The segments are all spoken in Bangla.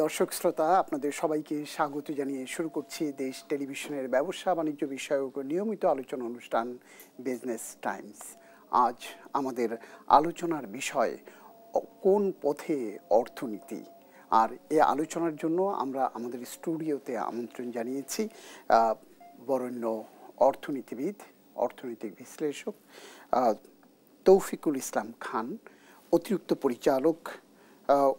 দর্শক শ্রোতা, আপনাদের সবাইকে স্বাগত জানিয়ে শুরু করছি দেশ টেলিভিশনের ব্যবসা বাণিজ্য বিষয়ক নিয়মিত আলোচনা অনুষ্ঠান বিজনেস টাইমস। আজ আমাদের আলোচনার বিষয় কোন পথে অর্থনীতি। আর এই আলোচনার জন্য আমরা আমাদের স্টুডিওতে আমন্ত্রণ জানিয়েছি বরেণ্য অর্থনীতিবিদ, অর্থনৈতিক বিশ্লেষক তৌফিকুল ইসলাম খান,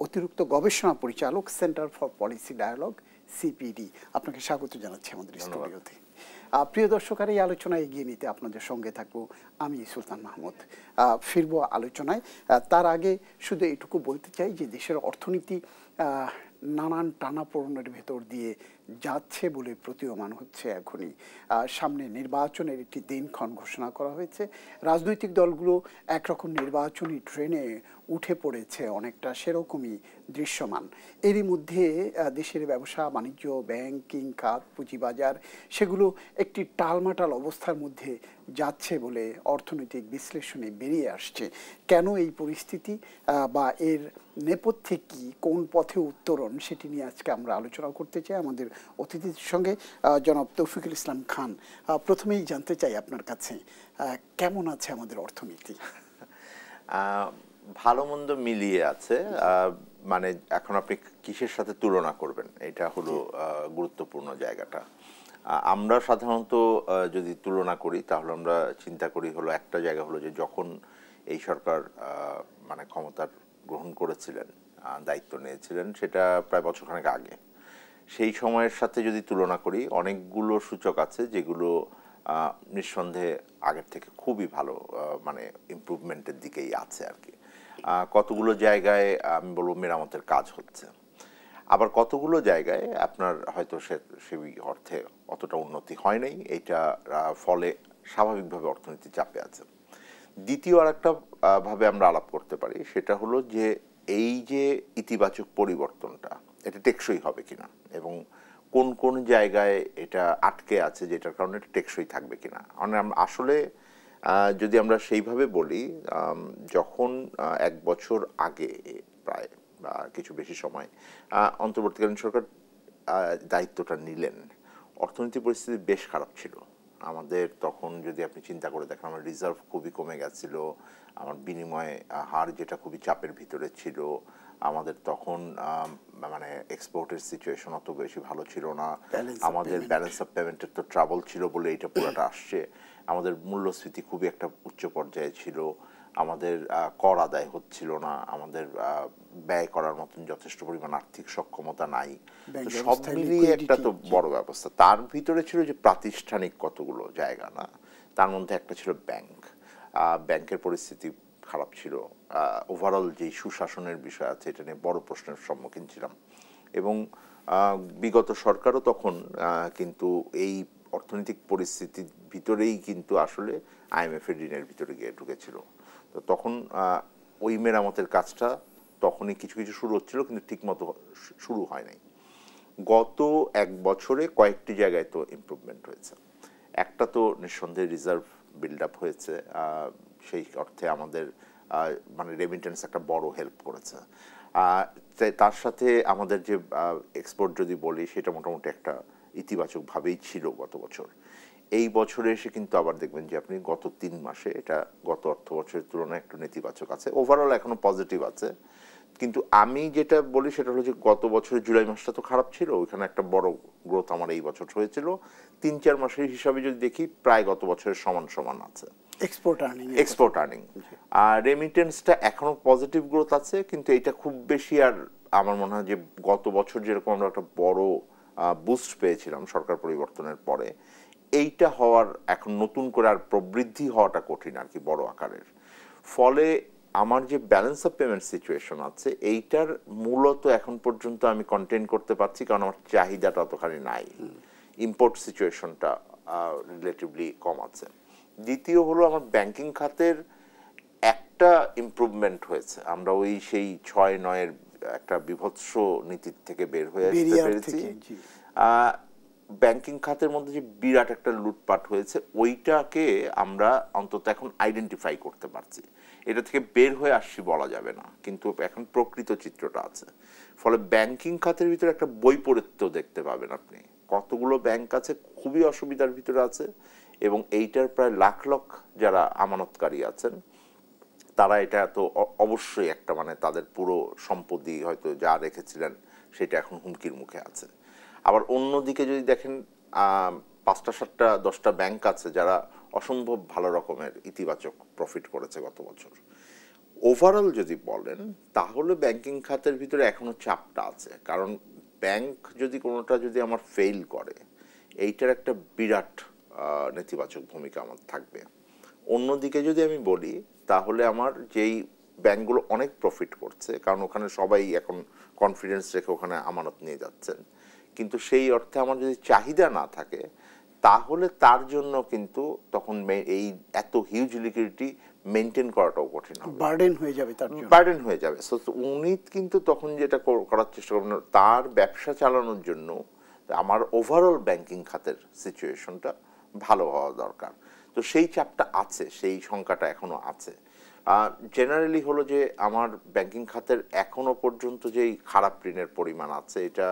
অতিরিক্ত গবেষণা পরিচালক, Centre for Policy Dialogue, CPD. আপনাকে স্বাগত জানাচ্ছি আমাদের স্টুডিওতে। প্রিয় দর্শক, এই আলোচনায় এগিয়ে নিতে আপনাদের সঙ্গে থাকবো আমি সুলতান মাহমুদ। ফিরবো আলোচনায়। তার আগে শুধু এটুকু বলতে চাই যে দেশের অর্থনীতি নানান টানাপোড়েনের ভেতর দিয়ে যাচ্ছে বলে প্রতীয়মান হচ্ছে। এখনই সামনে নির্বাচনের একটি দিনক্ষণ ঘোষণা করা হয়েছে। রাজনৈতিক দলগুলো একরকম নির্বাচনী ট্রেনে উঠে পড়েছে, অনেকটা সেরকমই দৃশ্যমান। এরই মধ্যে দেশের ব্যবসা বাণিজ্য, ব্যাংকিং খাত, পুঁজিবাজার সেগুলো একটি টালমাটাল অবস্থার মধ্যে যাচ্ছে বলে অর্থনৈতিক বিশ্লেষণে বেরিয়ে আসছে। কেন এই পরিস্থিতি বা এর নেপথ্যে কি, কোন পথে উত্তরণ, সেটি নিয়ে আজকে আমরা আলোচনা করতে চাই আমাদের অতিথির সঙ্গে। জনাব তৌফিকুল ইসলাম খান, প্রথমেই জানতে চাই আপনার কাছে কেমন আছে আমাদের অর্থনীতি? ভালো মন্দ মিলিয়ে আছে। মানে এখন আপনি কিসের সাথে তুলনা করবেন, এটা হলো গুরুত্বপূর্ণ জায়গাটা। আমরা সাধারণত যদি তুলনা করি তাহলে আমরা চিন্তা করি হলো একটা জায়গা হলো যে যখন এই সরকার মানে ক্ষমতার গ্রহণ করেছিলেন, দায়িত্ব নিয়েছিলেন, সেটা প্রায় বছরখানেক আগে। সেই সময়ের সাথে যদি তুলনা করি, অনেকগুলো সূচক আছে যেগুলো নিঃসন্দেহে আগের থেকে খুবই ভালো, মানে ইমপ্রুভমেন্টের দিকেই আছে আর কি। কতগুলো জায়গায় আমি বলবো মেরামতের কাজ হচ্ছে, আবার কতগুলো জায়গায় আপনার হয়তো সেই অর্থে অতটা উন্নতি হয় নাই। এইটা ফলে স্বাভাবিকভাবে অর্থনীতি চাপে আছে। দ্বিতীয় আর একটা ভাবে আমরা আলাপ করতে পারি, সেটা হলো যে এই যে ইতিবাচক পরিবর্তনটা, এটা টেকসই হবে কিনা এবং কোন কোন জায়গায় এটা আটকে আছে যেটার কারণে এটা টেকসই থাকবে কিনা। আসলে যদি আমরা সেইভাবে বলি, যখন 1 বছর আগে প্রায় বা কিছু বেশি সময় অন্তর্বর্তীকালীন সরকার দায়িত্বটা নিলেন, অর্থনীতি পরিস্থিতি বেশ খারাপ ছিল আমাদের। তখন যদি আপনি চিন্তা করে দেখেন, আমার রিজার্ভ খুবই কমে গেছিল, আমার বিনিময় হার যেটা খুবই চাপের ভিতরে ছিল, আমাদের তখন মানে এক্সপোর্টের সিচুয়েশন অত বেশি ভালো ছিল না, আমাদের ব্যালেন্স অফ পেমেন্টের তো ট্রাবল ছিল বলে এটা পুরোটা আসছে, আমাদের মূল্যস্ফীতি খুবই একটা উচ্চ পর্যায়ে ছিল, আমাদের কর আদায় হচ্ছিল না, আমাদের ব্যয় করার মতন যথেষ্ট পরিমাণ আর্থিক সক্ষমতা নাই। সব মিলিয়ে একটা তো বড় ব্যবস্থা। তার ভিতরে ছিল যে প্রাতিষ্ঠানিক কতগুলো জায়গা, না তার মধ্যে একটা ছিল ব্যাংক। ব্যাংকের পরিস্থিতি খারাপ ছিল। ওভারঅল যে সুশাসনের বিষয় আছে, এটা নিয়ে বড় প্রশ্নের সম্মুখীন ছিলাম। এবং বিগত সরকারও তখন কিন্তু এই অর্থনৈতিক পরিস্থিতির ভিতরেই কিন্তু আসলে IMF এর ঋণের ভিতরে গিয়ে ঢুকেছিল। তো তখন ওই মেরামতের কাজটা তখনই কিছু কিছু শুরু হচ্ছিল, কিন্তু ঠিকমতো শুরু হয় নাই। গত 1 বছরে কয়েকটি জায়গায় তো ইমপ্রুভমেন্ট হয়েছে। একটা তো নিঃসন্দেহে রিজার্ভ বিল্ড আপ হয়েছে, সেই অর্থে আমাদের মানে রেমিটেন্স একটা বড় হেল্প করেছে। তার সাথে আমাদের যে এক্সপোর্ট যদি বলি, সেটা মোটামুটি একটা ইতিবাচকভাবেই ছিল গত বছর। এই বছরে এসে কিন্তু আবার দেখবেন যে আপনি গত 3 মাসে এটা গত অর্থ বছরের তুলনায় একটু নেতিবাচক আছে। ওভারঅল এখনো পজিটিভ আছে, কিন্তু আমি যেটা বলি সেটা হলো যে গত বছরের জুলাই মাসটা তো খারাপ ছিল, ওইখানে একটা বড় গ্রোথ আমার এই বছর হয়েছিল। 3-4 মাসের হিসাবে যদি দেখি, প্রায় গত বছরের সমান সমান আছে এক্সপোর্ট আর্নিং। আর রেমিটেন্সটা এখনো পজিটিভ গ্রোথ আছে, কিন্তু এটা খুব বেশি আর আমার মনে হয় যে গত বছর যেরকম আমরা একটা বড় বুস্ট পেয়েছিলাম সরকার পরিবর্তনের পরে, এইটা হওয়ার এখন নতুন করে আর প্রবৃদ্ধি হওয়াটা কঠিন আর কি, বড় আকারের। ফলে আমার যে ব্যালেন্স অফ পেমেন্ট সিচুয়েশন আছে, এইটার মূলত এখন পর্যন্ত আমি কন্টেইন করতে পারছি, কারণ আমার চাহিদাটা অতখানি নাই। ইম্পোর্ট সিচুয়েশনটা রিলেটিভলি কম আছে। দ্বিতীয় হলো আমার ব্যাংকিং খাতের একটা ইমপ্রুভমেন্ট হয়েছে। আমরা ওই সেই 6-9 একটা বিভৎস নীতির থেকে বের হয়ে আসতে পেরেছি। ব্যাংকিং খাতের মধ্যে যে বিরাট একটা লুটপাট হয়েছে ওইটাকে আমরা অন্তত এখন আইডেন্টিফাই করতে পারছি। এটা থেকে বের হয়ে আসছি বলা যাবে না, কিন্তু এখন প্রকৃত চিত্রটা আছে। ফলে ব্যাংকিং খাতের ভিতরে একটা বৈপরীত্য দেখতে পাবেন আপনি। কতগুলো ব্যাংক আছে খুবই অসুবিধার ভিতরে আছে, এবং এইটার প্রায় লাখ লাখ যারা আমানতকারী আছেন তারা এটা তো অবশ্যই একটা মানে তাদের পুরো সম্পত্তি হয়তো যা রেখেছিলেন সেটা এখন হুমকির মুখে আছে। আবার অন্যদিকে যদি দেখেন 5টা 7টা 10টা ব্যাংক আছে যারা অসম্ভব ভালো রকমের ইতিবাচক প্রফিট করেছে গত বছর। ওভারঅল যদি বলেন তাহলে ব্যাংকিং খাতের ভিতরে এখনো চাপটা আছে, কারণ ব্যাংক যদি কোনোটা যদি আমার ফেল করে এইটার একটা বিরাট নেতিবাচক ভূমিকা আমার থাকবে। অন্যদিকে যদি আমি বলি তাহলে আমার যেই ব্যাংকগুলো অনেক প্রফিট করছে, কারণ ওখানে সবাই এখন কনফিডেন্স রেখে ওখানে আমানত নিয়ে যাচ্ছেন, কিন্তু সেই অর্থে আমার যদি চাহিদা না থাকে তাহলে তার জন্য কিন্তু তখন এই এত হিউজ লিকুইডিটি মেনটেন করাটাও কঠিন হবে, বার্ডেন হয়ে যাবে, তার জন্য বার্ডেন হয়ে যাবে। সো উনি কিন্তু তখন যেটা করার চেষ্টা করবেন তার ব্যবসা চালানোর জন্য আমার ওভারঅল ব্যাংকিং খাতের সিচুয়েশনটা ভালো হওয়া দরকার। তো সেই চাপটা আছে, সেই সংখ্যাটা এখনো আছে। জেনারেলি হলো যে আমার ব্যাংকিং খাতের এখনো পর্যন্ত যেই খারাপ ঋণের পরিমাণ আছে এটা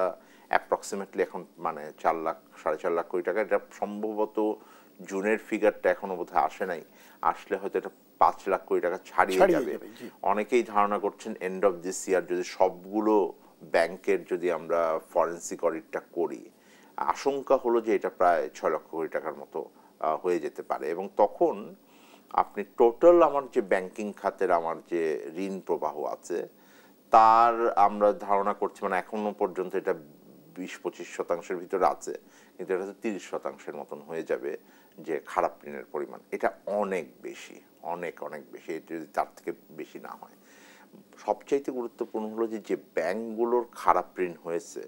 অ্যাপ্রক্সিমেটলি এখন মানে 4 লাখ 4.5 লাখ কোটি টাকা। এটা সম্ভবত জুনের ফিগারটা এখনো বোধহয় আসে নাই, আসলে হয়তো এটা 5 লাখ কোটি টাকা ছাড়িয়ে যাবে। অনেকেই ধারণা করছেন এন্ড অফ দিস ইয়ার যদি সবগুলো ব্যাংকের যদি আমরা ফরেন্সিক অডিটটা করি, আশঙ্কা হলো যে এটা প্রায় 6 লক্ষ কোটি টাকার মতো হয়ে যেতে পারে। এবং তখন আপনি টোটাল আমার যে ব্যাংকিং খাতের আমার যে ঋণ প্রবাহ আছে তার আমরা ধারণা করছি মানে এখনো পর্যন্ত এটা 20-25% ভিতরে আছে, কিন্তু এটা 30% মতন হয়ে যাবে যে খারাপ ঋণের পরিমাণ। এটা অনেক বেশি, অনেক অনেক বেশি, এটা যদি তার থেকে বেশি না হয়। সবচাইতে গুরুত্বপূর্ণ হলো যে ব্যাংকগুলোর খারাপ ঋণ হয়েছে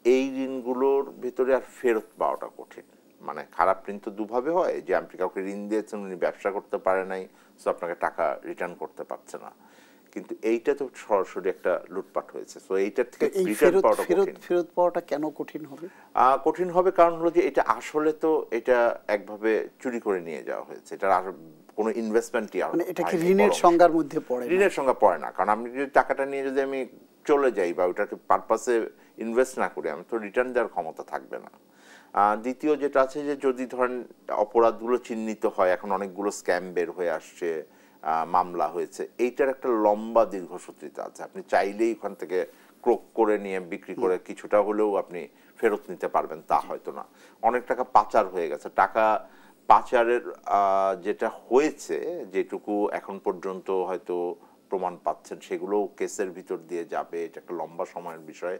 এই ঋণগুলোর ভিতরে আর ফেরত পাওয়াটা কঠিন। মানে খারাপ ঋণ তো দুভাবে হয়, যে আপনি কাউকে ঋণ দিয়েছেন উনি ব্যবসা করতে পারে নাই, সো আপনাকে টাকা রিটার্ন করতে পারছে না, কিন্তু এইটা তো সরাসরি একটা লুটপাট হয়েছে। সো এইটার থেকে রিটার্ন পাওয়াটা কঠিন। ফেরত পাওয়াটা কেন কঠিন হবে? কঠিন হবে কারণ হলো যে এটা আসলে তো এটা একভাবে চুরি করে নিয়ে যাওয়া হয়েছে, এটা আর কোনো ইনভেস্টমেন্টই আর মানে এটা কি ঋণের সংজ্ঞার মধ্যে পড়ে? ঋণের সংজ্ঞা পড়ে না, কারণ আমি যদি টাকাটা নিয়ে যদি আমি চলে যাই বা ওটাকে পারপাসে ইনভেস্ট না করি আমি তো রিটার্ন দেওয়ার ক্ষমতা থাকবে না। দ্বিতীয় যেটা আছে যে যদি ধরেন অপরাধগুলো চিহ্নিত হয়, এখন অনেকগুলো স্ক্যাম বের হয়ে আসছে, মামলা হয়েছে, এইটার একটা লম্বা দীর্ঘসূত্রিতা আছে। আপনি চাইলেই ওখান থেকে ক্রোক করে নিয়ে বিক্রি করে কিছুটা হলেও আপনি ফেরত নিতে পারবেন তা হয়তো না। অনেক টাকা পাচার হয়ে গেছে, টাকা পাচারের যেটা হয়েছে যেটুকু এখন পর্যন্ত হয়তো প্রমাণ পাচ্ছেন সেগুলোও কেসের ভিতর দিয়ে যাবে, এটা একটা লম্বা সময়ের বিষয়।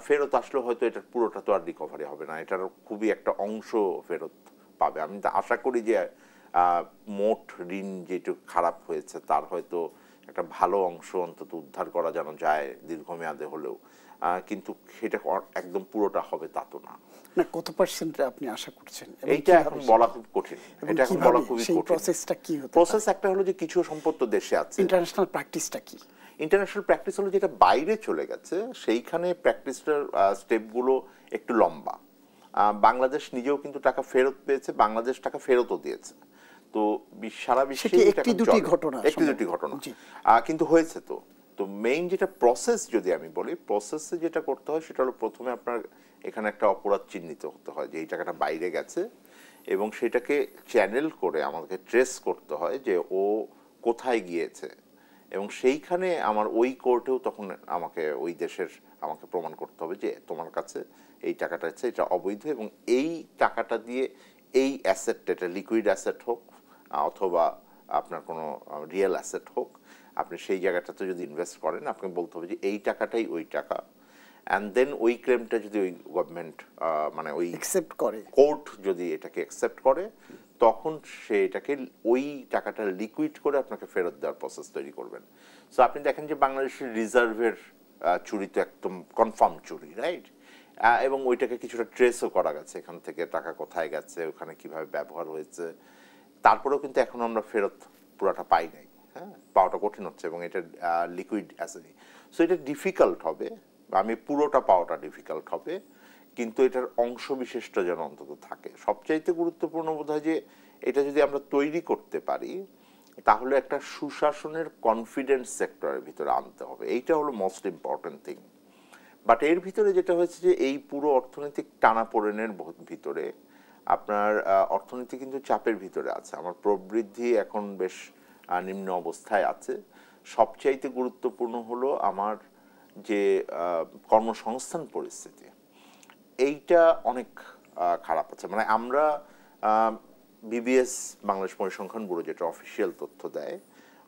ফেরত আসলে হয়তো এটার পুরোটা তো আর রিকভারি হবে না, এটার খুবই একটা অংশ ফেরত পাবে। আমি তো আশা করি যে মোট ঋণ যেটুকু খারাপ হয়েছে তার হয়তো একটা ভালো অংশ অন্তত উদ্ধার করা যেন যায় দীর্ঘমেয়াদে হলেও, কিন্তু সেটা একদম পুরোটা হবে তা তো না। না, কত পার্সেন্ট আপনি আশা করছেন? এইটা এখন বলা খুব কঠিন, এটা এখন বলা খুবই কঠিন। প্রসেসটা কি হতে পারে? প্রসেস একটা হলো যে কিছু সম্পদ তো দেশে আছে। ইন্টারন্যাশনাল প্র্যাকটিসটা কি? ইন্টারন্যাশনাল প্র্যাকটিস হলো যেটা বাইরে চলে গেছে, সেইখানে প্র্যাকটিসটার স্টেপগুলো একটু লম্বা। বাংলাদেশ নিজেও কিন্তু টাকা ফেরত পেয়েছে, বাংলাদেশ টাকা ফেরতও দিয়েছে। তো সারা বিশ্বে একটি দুটি ঘটনা, কিন্তু হয়েছে। তো তো মেইন যেটা প্রসেস যদি আমি বলি, প্রসেসে যেটা করতে হয় সেটা হলো প্রথমে আপনার এখানে একটা অপরাধ চিহ্নিত হতে হয় যে এই টাকাটা বাইরে গেছে, এবং সেটাকে চ্যানেল করে আমাকে ট্রেস করতে হয় যে ও কোথায় গিয়েছে, এবং সেইখানে আমার ওই কোর্টেও তখন আমাকে ওই দেশের আমাকে প্রমাণ করতে হবে যে তোমার কাছে এই টাকাটা আছে, এটা অবৈধ, এবং এই টাকাটা দিয়ে এই অ্যাসেটটা, এটা লিকুইড অ্যাসেট হোক অথবা আপনার কোনো রিয়েল অ্যাসেট হোক, আপনি সেই জায়গাটাতে যদি ইনভেস্ট করেন আপনাকে বলতে হবে যে এই টাকাটাই ওই টাকা। অ্যান্ড দেন ওই ক্লেমটা যদি ওই গভর্নমেন্ট মানে ওই অ্যাকসেপ্ট করে, কোর্ট যদি এটাকে অ্যাকসেপ্ট করে, তখন সে এটাকে ওই টাকাটা লিকুইড করে আপনাকে ফেরত দেওয়ার প্রসেস তৈরি করবেন। সো আপনি দেখেন যে বাংলাদেশের রিজার্ভের চুরি তো একদম কনফার্ম চুরি, রাইট? এবং ওইটাকে কিছুটা ট্রেসও করা গেছে, এখান থেকে টাকা কোথায় গেছে, ওখানে কিভাবে ব্যবহার হয়েছে, তারপরেও কিন্তু এখন আমরা ফেরত পুরোটা পাই নাই। হ্যাঁ, পাওয়াটা কঠিন হচ্ছে, এবং এটা লিকুইড অ্যাসেট। সো এটা ডিফিকাল্ট হবে, আমি পুরোটা পাওয়াটা ডিফিকাল্ট হবে, কিন্তু এটার অংশ বিশেষটা যেন অন্তত থাকে। সবচাইতে গুরুত্বপূর্ণ বোধ হয় যে এটা যদি আমরা তৈরি করতে পারি তাহলে একটা সুশাসনের কনফিডেন্স সেক্টরের ভিতরে আনতে হবে, এইটা হলো মোস্ট ইম্পর্টেন্ট থিং। বাট এর ভিতরে যেটা হয়েছে যে এই পুরো অর্থনৈতিক টানাপোড়েনের ভিতরে আপনার অর্থনীতি কিন্তু চাপের ভিতরে আছে। আমার প্রবৃদ্ধি এখন বেশ নিম্ন অবস্থায় আছে। সবচাইতে গুরুত্বপূর্ণ হলো আমার যে কর্মসংস্থান পরিস্থিতি, এইটা অনেক খারাপ আছে। মানে আমরা বিবিএস বাংলাদেশ পরিসংখ্যান ব্যুরো যেটা অফিসিয়াল তথ্য দেয়,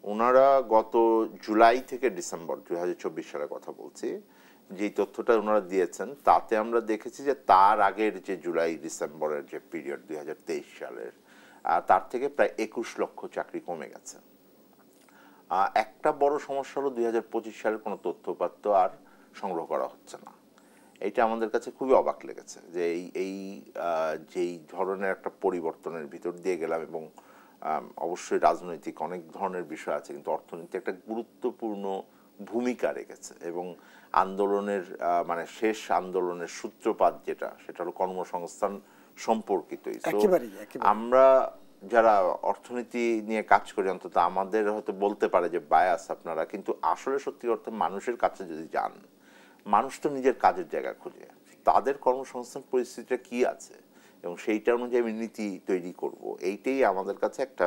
ওনারা গত জুলাই থেকে ডিসেম্বর 2024 সালের কথা বলছি, যে তথ্যটা ওনারা দিয়েছেন তাতে আমরা দেখেছি যে তার আগের যে জুলাই ডিসেম্বরের যে পিরিয়ড 2023 সালের, তার থেকে প্রায় 21 লক্ষ চাকরি কমে গেছে। একটা বড় সমস্যা হলো 2025 সালের কোনো তথ্যপাত্র আর সংগ্রহ করা হচ্ছে না। এটা আমাদের কাছে খুবই অবাক লেগেছে যে এই যেই ধরনের একটা পরিবর্তনের ভিতর দিয়ে গেলাম, এবং অবশ্যই রাজনৈতিক অনেক ধরনের বিষয় আছে, কিন্তু অর্থনীতি একটা গুরুত্বপূর্ণ ভূমিকা রেখেছে। এবং আন্দোলনের মানে শেষ আন্দোলনের সূত্রপাত যেটা, সেটা হলো কর্মসংস্থান সম্পর্কিতই। আমরা যারা অর্থনীতি নিয়ে কাজ করি অন্তত আমাদের হয়তো বলতে পারে যে বায়াস আপনারা, কিন্তু আসলে সত্যি অর্থে মানুষের কাছে যদি যান, মানুষ তো নিজের কাজের জায়গা খুঁজে, তাদের কর্মসংস্থান পরিস্থিতিটা কি আছে এবং সেইটা অনুযায়ী আমি নীতি তৈরি করব, এইটাই আমাদের কাছে একটা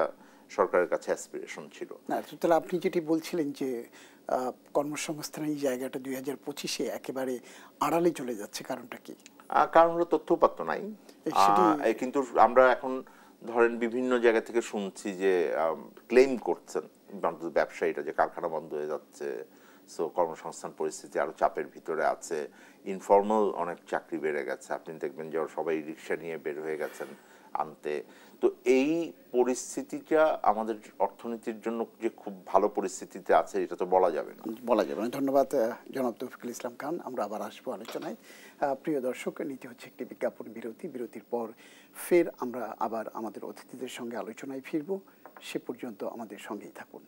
সরকারের কাছে অ্যাসপিরেশন ছিল। না, তাহলে আপনি যেটি বলছিলেন যে কর্মসংস্থানের এই জায়গাটা 2025-এ একেবারে আড়ালে চলে যাচ্ছে, কারণটা কি? কারণ হলো তথ্যপাত্র নাই। কিন্তু আমরা এখন ধরেন বিভিন্ন জায়গা থেকে শুনছি যে ক্লেম করছেন ব্যবসায়ীরা যে কারখানা বন্ধ হয়ে যাচ্ছে, সো কর্মসংস্থান পরিস্থিতি আরো চাপের ভিতরে আছে, ইনফর্মাল অনেক চাকরি বেড়ে গেছে, আপনি দেখবেন যে সবাই রিক্সা নিয়ে বের হয়ে গেছেন আনতে। তো এই পরিস্থিতিটা আমাদের অর্থনীতির জন্য যে খুব ভালো পরিস্থিতিতে আছে এটা তো বলা যাবে না। ধন্যবাদ জনাব তৌফিকুল ইসলাম খান। আমরা আবার আসবো আলোচনায়। প্রিয় দর্শক, নীতি হচ্ছে একটি বিজ্ঞাপন বিরতি। বিরতির পর ফের আমরা আবার আমাদের অতিথিদের সঙ্গে আলোচনায় ফিরব। সে পর্যন্ত আমাদের সঙ্গেই থাকুন।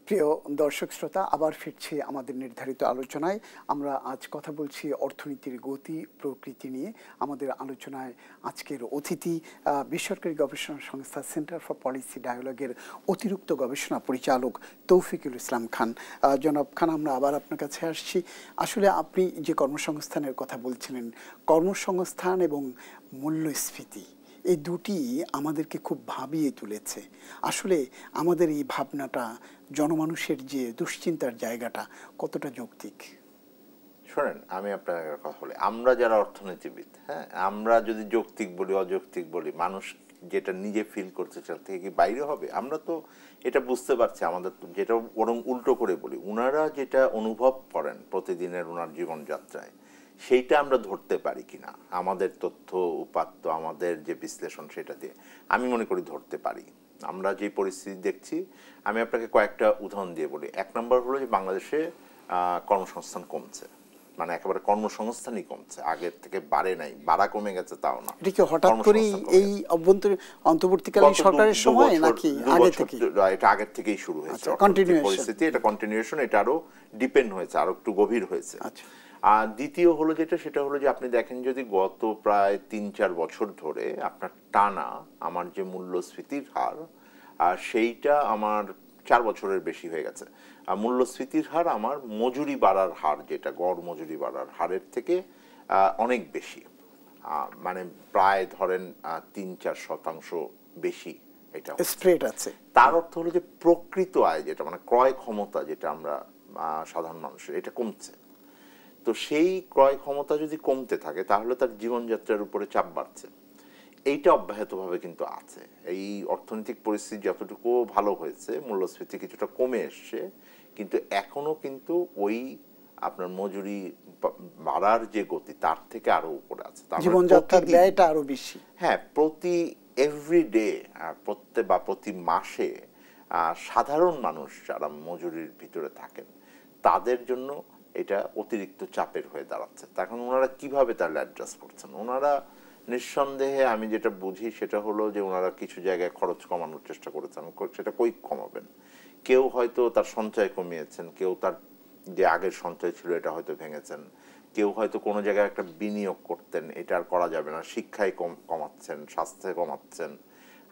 প্রিয় দর্শক শ্রোতা, আবার ফিরছি আমাদের নির্ধারিত আলোচনায়। আমরা আজ কথা বলছি অর্থনীতির গতি প্রকৃতি নিয়ে। আমাদের আলোচনায় আজকের অতিথি বেসরকারি গবেষণা সংস্থা সেন্টার ফর পলিসি ডায়ালগের অতিরিক্ত গবেষণা পরিচালক তৌফিকুল ইসলাম খান। জনাব খান, আমরা আবার আপনার কাছে আসছি। আসলে আপনি যে কর্মসংস্থানের কথা বলছিলেন, কর্মসংস্থান এবং মূল্যস্ফীতি, এই দুটি আমাদেরকে খুব ভাবিয়ে তুলেছে। আসলে আমাদের এই ভাবনাটা, জনমানুষের যে দুশ্চিন্তার জায়গাটা, কতটা যৌক্তিক? শোনেন, আমি আপনার কথা বলি, আমরা যারা অর্থনীতিবিদ, হ্যাঁ, আমরা যদি যৌক্তিক বলি অযৌক্তিক বলি, মানুষ যেটা নিজে ফিল করছে সেটা থেকে কি বাইরে হবে? আমরা তো এটা বুঝতে পারছি। আমাদের যেটা বরং উল্টো করে বলি, উনারা যেটা অনুভব করেন প্রতিদিনের ওনার জীবনযাত্রায়, সেইটা আমরা ধরতে পারি কিনা আমাদের তথ্য উপাত্ত, আমাদের যে বিশ্লেষণ, সেটা দিয়ে আমি মনে করি ধরতে পারি। আমরা যে পরিস্থিতি দেখছি, আমি আপনাকে কয়েকটা উদাহরণ দিয়ে বলি। এক নম্বর হলো যে বাংলাদেশে কর্মসংস্থান কমছে, মানে একেবারে কর্মসংস্থানই কমছে, আগের থেকে বাড়ে নাই, বাড়া কমে গেছে তাও না। এটা কি হঠাৎ করেই এই অন্তর্বর্তীকালীন সরকারের সময় নাকি আগে থেকে? এটা আগের থেকেই শুরু হয়েছে পরিস্থিতি, এটা কন্টিনিউয়েশন, এটা আরো ডিপেন্ড হয়েছে, আরো একটু গভীর হয়েছে। আর দ্বিতীয় হলো যেটা, সেটা হলো যে আপনি দেখেন যদি গত প্রায় 3-4 বছর ধরে আপনার টানা আমার যে মূল্যস্ফীতির হার, আর সেইটা আমার 4 বছরের বেশি হয়ে গেছে। মূল্যস্ফীতির হার আমার মজুরি বাড়ার হার, যেটা গড় মজুরি বাড়ার হারের থেকে অনেক বেশি, মানে প্রায় ধরেন 3-4% বেশি এটা স্প্রেড আছে। তার অর্থ হলো যে প্রকৃত আয় যেটা, মানে ক্রয় ক্ষমতা যেটা আমরা সাধারণ মানুষের, এটা কমছে। তো সেই ক্রয় ক্ষমতা যদি কমতে থাকে তাহলে তার জীবনযাত্রার উপরে চাপ বাড়ছে। এইটা অব্যাহতভাবে কিন্তু আছে। এই অর্থনৈতিক পরিস্থিতি যতটুকু ভালো হয়েছে, মূল্যস্ফীতি কিছুটা কমে এসছে, কিন্তু এখনো কিন্তু ওই আপনার মজুরি বাড়ার যে গতি, তার থেকে আরো উপরে আছে, জীবনযাত্রার ব্যয়টা আরো বেশি। হ্যাঁ, প্রতি এভরিডে, প্রতি মাসে সাধারণ মানুষ যারা মজুরির ভিতরে থাকেন, তাদের জন্য এটা অতিরিক্ত চাপের হয়ে দাঁড়াচ্ছে। তখন ওনারা কিভাবে তাহলে অ্যাডজাস্ট করছেন? ওনারা নিঃসন্দেহে আমি যেটা বুঝি সেটা হলো যে ওনারা কিছু জায়গায় খরচ কমানোর চেষ্টা করেছেন। সেটা কই কমাবেন? কেউ হয়তো তার সঞ্চয় কমিয়েছেন, কেউ তার যে আগের সঞ্চয় ছিল এটা হয়তো ভেঙেছেন, কেউ হয়তো কোনো জায়গায় একটা বিনিয়োগ করতেন, এটা আর করা যাবে না, শিক্ষায় কমাচ্ছেন, স্বাস্থ্যে কমাচ্ছেন।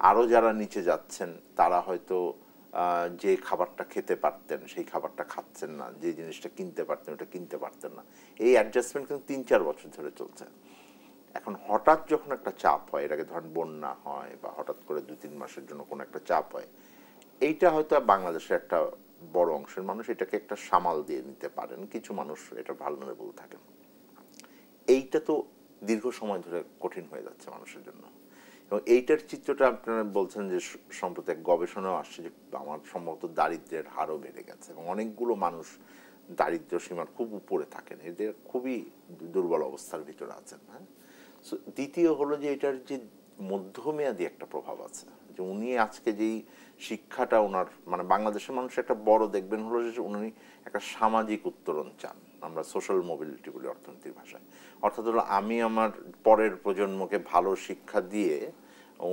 আরও যারা নিচে যাচ্ছেন তারা হয়তো যে খাবারটা খেতে পারতেন সেই খাবারটা খাচ্ছেন না, যে জিনিসটা কিনতে পারতেন ওটা কিনতে পারতেন না। এই অ্যাডজাস্টমেন্ট কিন্তু ৩-৪ বছর ধরে চলছে। এখন হঠাৎ যখন একটা চাপ হয়, এর আগে ধরেন বন্যা হয় বা হঠাৎ করে ২-৩ মাসের জন্য কোনো একটা চাপ হয়, এইটা হয়তো বাংলাদেশের একটা বড় অংশের মানুষ এটাকে একটা সামাল দিয়ে নিতে পারেন, কিছু মানুষ এটা ভালনারেবল থাকেন। এইটা তো দীর্ঘ সময় ধরে কঠিন হয়ে যাচ্ছে মানুষের জন্য। এবং এইটার চিত্রটা আপনারা বলছেন যে সম্প্রতি এক গবেষণাও আসছে যে আমার সম্ভবত দারিদ্র্যের হারও বেড়ে গেছে এবং অনেকগুলো মানুষ দারিদ্র্য সীমার খুব উপরে থাকেন, এদের খুবই দুর্বল অবস্থার ভিতরে আছেন। হ্যাঁ, দ্বিতীয় হলো যে এটার যে মধ্যমেয়াদী একটা প্রভাব আছে, যে উনি আজকে যেই শিক্ষাটা ওনার মানে বাংলাদেশের মানুষ একটা বড় দেখবেন হলো যে উনি একটা সামাজিক উত্তরণ চান, আমরা সোশ্যাল মোবিলিটি বলি অর্থনীতির ভাষায়। অর্থাৎ হলো আমি আমার পরের প্রজন্মকে ভালো শিক্ষা দিয়ে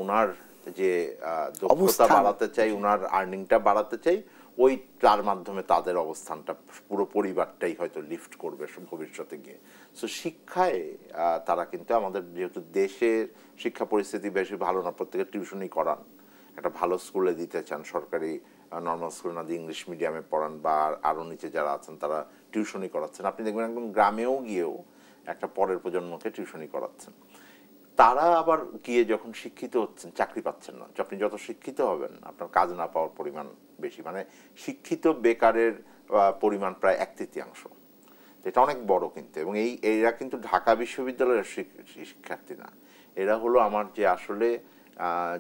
ওনার যে দক্ষতা বাড়াতে চাই, ওনার আর্নিংটা বাড়াতে চাই, ওই তার মাধ্যমে তাদের অবস্থানটা পুরো পরিবারটাই হয়তো লিফট করবে ভবিষ্যতে গিয়ে। সো শিক্ষায় তারা কিন্তু আমাদের যেহেতু দেশের শিক্ষা পরিস্থিতি বেশি ভালো না, প্রত্যেকে টিউশনই করান, একটা ভালো স্কুলে দিতে চান, সরকারি নর্মাল স্কুল না দিয়ে ইংলিশ মিডিয়ামে পড়ান বা আরও নিচে যারা আছেন তারা টিউশনই করাচ্ছেন। আপনি দেখবেন একদম গ্রামেও গিয়েও একটা পরের প্রজন্মকে টিউশনই করাচ্ছেন। তারা আবার গিয়ে যখন শিক্ষিত হচ্ছেন চাকরি পাচ্ছেন না। আপনি যত শিক্ষিত হবেন আপনার কাজ না পাওয়ার পরিমাণ বেশি, মানে শিক্ষিত বেকারের পরিমাণ প্রায় 1/3। এটা অনেক বড় কিন্তু। এবং এরা কিন্তু ঢাকা বিশ্ববিদ্যালয়ের শিক্ষার্থী না, এরা হলো আমার যে আসলে